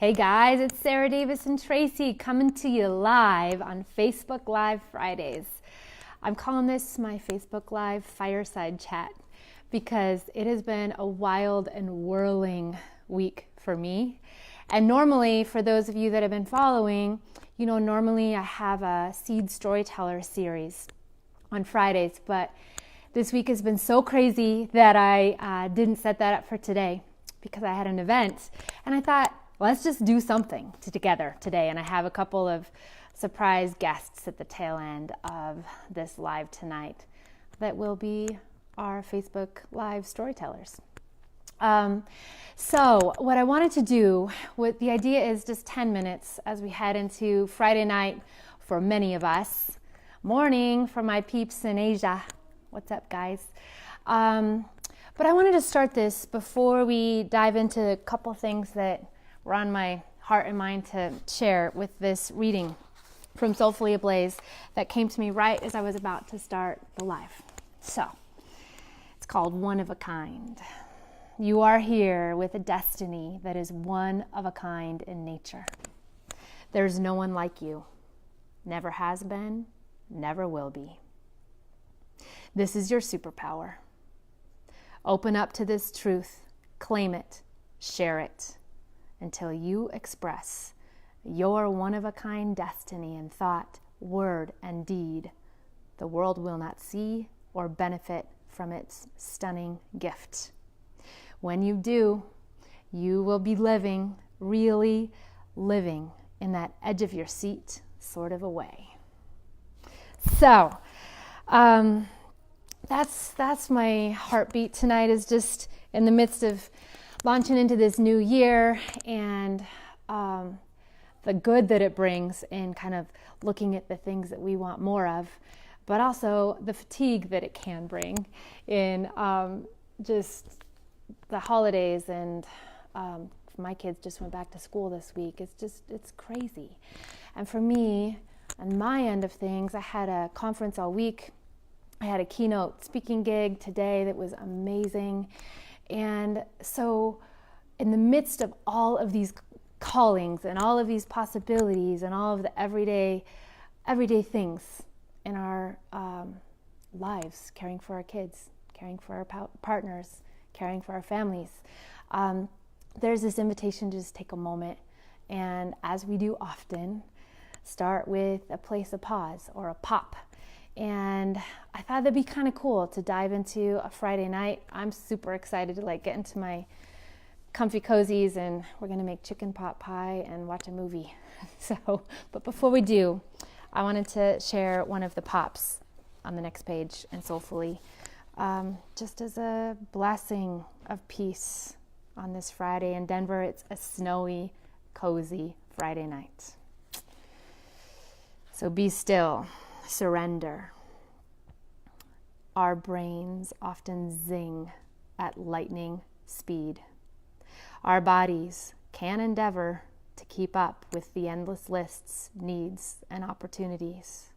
Hey guys, it's Sarah Davison-Tracy coming to you live on Facebook Live Fridays. I'm calling this my Facebook Live Fireside chat because it has been a wild and whirling week for me. And normally, for those of you that have been following, normally I have a Seed Storyteller series on Fridays, but this week has been so crazy that I didn't set that up for today because I had an event, and I thought, let's just do something together today. And I have a couple of surprise guests at the tail end of this live tonight that will be our Facebook Live storytellers. So what I wanted to do, the idea is just 10 minutes as we head into Friday night for many of us. Morning for my peeps in Asia. What's up, guys? But I wanted to start this before we dive into a couple things that were on my heart and mind to share with this reading from Soulfully Ablaze that came to me right as I was about to start the live. So, it's called One of a Kind. You are here with a destiny that is one of a kind in nature. There's no one like you. Never has been, never will be. This is your superpower. Open up to this truth, claim it, share it, until you express your one-of-a-kind destiny in thought, word, and deed. The world will not see or benefit from its stunning gift. When you do, you will be living, really living in that edge of your seat sort of a way. So, that's my heartbeat tonight, is just in the midst of launching into this new year and the good that it brings in kind of looking at the things that we want more of, but also the fatigue that it can bring in just the holidays. And my kids just went back to school this week. It's crazy. And for me, on my end of things, I had a conference all week. I had a keynote speaking gig today that was amazing. And so in the midst of all of these callings and all of these possibilities and all of the everyday things in our lives, caring for our kids, caring for our partners, caring for our families, there's this invitation to just take a moment and, as we do often, start with a place of pause or a pop. And I thought that'd be kind of cool to dive into a Friday night. I'm super excited to get into my comfy cozies, and we're gonna make chicken pot pie and watch a movie. But before we do, I wanted to share one of the pops on the next page in Soulfully, just as a blessing of peace on this Friday. In Denver, it's a snowy, cozy Friday night. So be still. Surrender. Our brains often zing at lightning speed. Our bodies can endeavor to keep up with the endless lists, needs, and opportunities.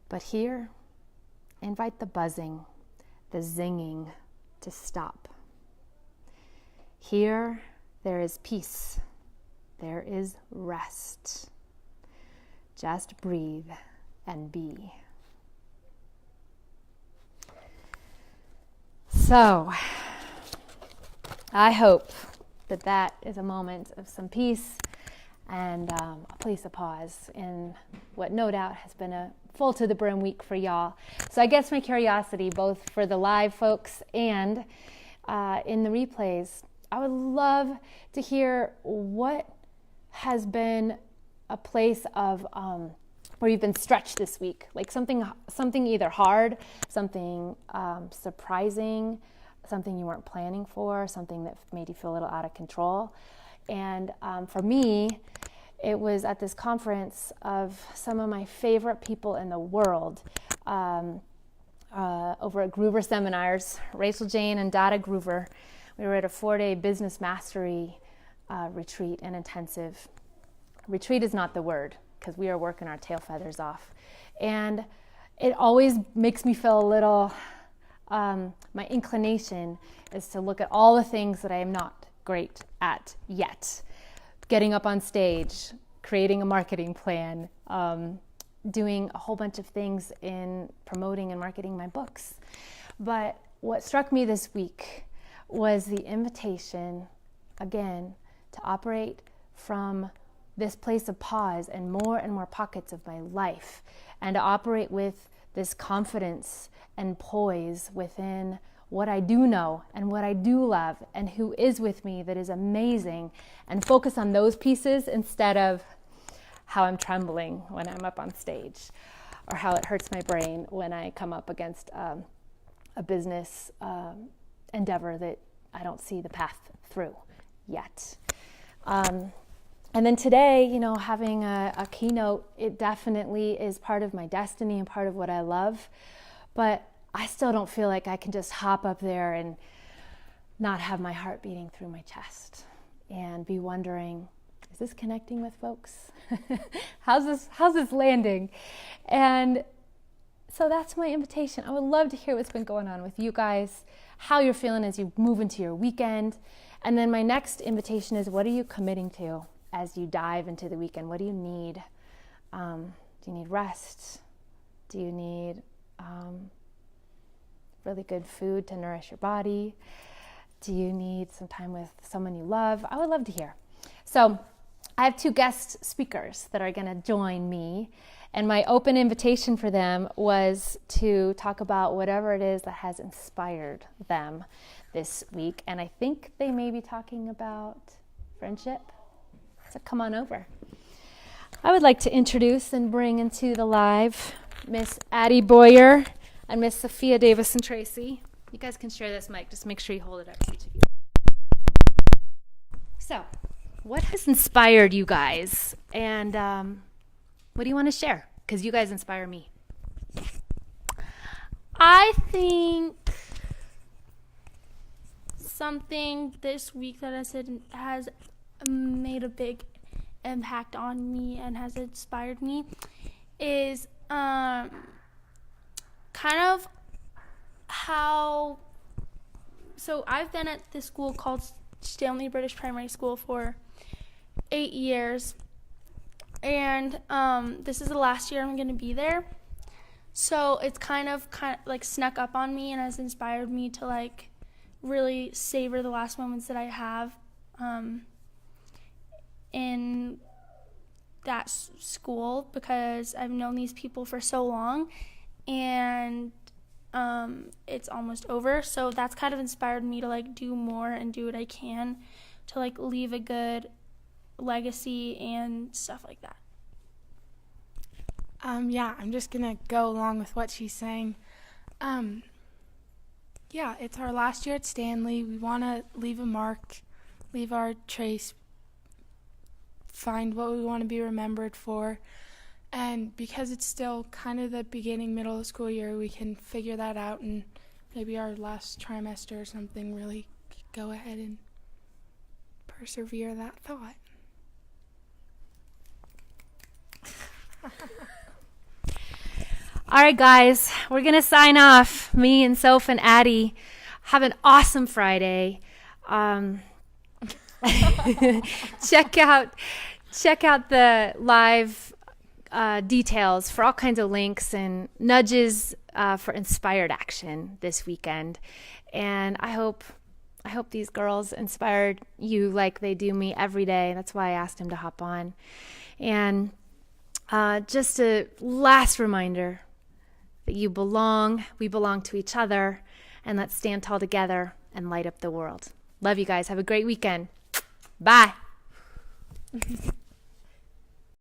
But here, invite the buzzing, the zinging to stop. Here, there is peace. There is rest. Just breathe and be. So, I hope that is a moment of some peace and a place of pause in what no doubt has been a full to the brim week for y'all. So I guess my curiosity, both for the live folks and in the replays, I would love to hear what has been a place of where you've been stretched this week, something either hard, something surprising, something you weren't planning for, something that made you feel a little out of control. And for me, it was at this conference of some of my favorite people in the world over at Groover Seminars, Rachel Jane and Dada Groover. We were at a 4-day business mastery retreat and intensive. Retreat is not the word, because we are working our tail feathers off. And it always makes me feel a little, my inclination is to look at all the things that I am not great at yet. getting up on stage, creating a marketing plan, doing a whole bunch of things in promoting and marketing my books. But what struck me this week was the invitation, again, to operate from this place of pause and more pockets of my life, and to operate with this confidence and poise within what I do know and what I do love and who is with me that is amazing, and focus on those pieces instead of how I'm trembling when I'm up on stage, or how it hurts my brain when I come up against a business endeavor that I don't see the path through yet. And then today, having a keynote, it definitely is part of my destiny and part of what I love. But I still don't feel like I can just hop up there and not have my heart beating through my chest and be wondering, is this connecting with folks? How's this landing? And so that's my invitation. I would love to hear what's been going on with you guys, how you're feeling as you move into your weekend. And then my next invitation is, what are you committing to as you dive into the weekend? What do you need? Do you need rest? Do you need really good food to nourish your body? Do you need some time with someone you love? I would love to hear. So I have 2 guest speakers that are going to join me, and my open invitation for them was to talk about whatever it is that has inspired them this week. And I think they may be talking about friendship. So come on over. I would like to introduce and bring into the live Miss Addie Boyer and Miss Sophia Davison-Tracy. You guys can share this mic. Just make sure you hold it up to each of you. So, what has inspired you guys? And what do you want to share? Because you guys inspire me. I think something this week that has made a big impact on me and has inspired me is kind of how, so I've been at this school called Stanley British Primary School for 8 years, and this is the last year I'm going to be there. So it's kind of like snuck up on me and has inspired me to like really savor the last moments that I have in that school, because I've known these people for so long, and it's almost over. So that's kind of inspired me to like do more and do what I can to like leave a good legacy and stuff like that. Yeah, I'm just gonna go along with what she's saying. Yeah, it's our last year at Stanley. We want to leave a mark, leave our trace, find what we want to be remembered for. And because it's still kind of the beginning, middle of the school year, we can figure that out, and maybe our last trimester or something really go ahead and persevere that thought. All right, guys, we're going to sign off. Me and Soph and Addie. Have an awesome Friday. Check out the live details for all kinds of links and nudges for inspired action this weekend. And I hope these girls inspired you like they do me every day. That's why I asked them to hop on. And just a last reminder that we belong to each other, and let's stand tall together and light up the world. Love you guys. Have a great weekend. Bye.